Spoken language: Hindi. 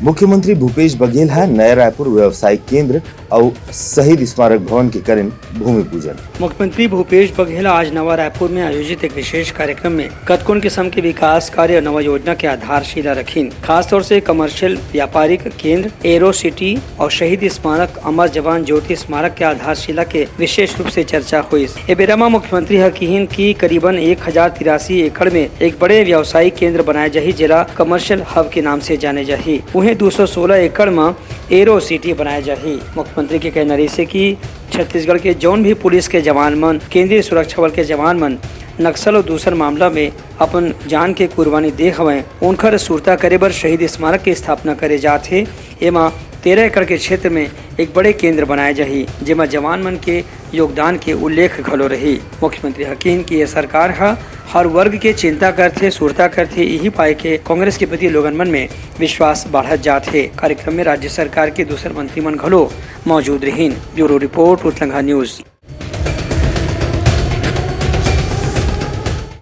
मुख्यमंत्री भूपेश बघेल है नया रायपुर व्यवसायिक केंद्र और शहीद स्मारक भवन के करें भूमि पूजन। मुख्यमंत्री भूपेश बघेल आज नवा रायपुर में आयोजित एक विशेष कार्यक्रम में कतकुन किस्म के विकास कार्य नवा योजना के आधारशिला रखी। खास तौर से कमर्शियल व्यापारिक केंद्र, एरो सिटी और शहीद स्मारक, अमर जवान ज्योति स्मारक के आधारशिला के विशेष रूप से चर्चा हुई। ए बेरमा मुख्यमंत्री हकीन की करीबन 1083 एकड़ में एक बड़े व्यवसायिक केंद्र बनाए जाही, जिला कमर्शियल हब के नाम से जाने जाही। वहीं 216 एकड़ में एरो सिटी बनाए जाही। मुख्यमंत्री के कहना रही कि छत्तीसगढ़ के जौन भी पुलिस के जवान मन, केंद्रीय सुरक्षा बल के जवान मन नक्सल और दूसर मामला में अपन जान के कुर्बानी दे हवे, उनकर सुरता करे बर शहीद स्मारक की स्थापना करे जाथे। एमा 13 एकड़ के क्षेत्र में एक बड़े केंद्र बनाए जाही, जेमा जवान मन के योगदान के उल्लेख घलो रही। मुख्यमंत्री हकीन की यह सरकार हर वर्ग के चिंता करथे, सुरता करथे, यही पाए के कांग्रेस के प्रति लोगन मन में विश्वास बढ़त जाथे। कार्यक्रम में राज्य सरकार के दूसर मंत्री मन घलो मौजूद रहीन। ब्यूरो रिपोर्ट, उत्तलंघा न्यूज।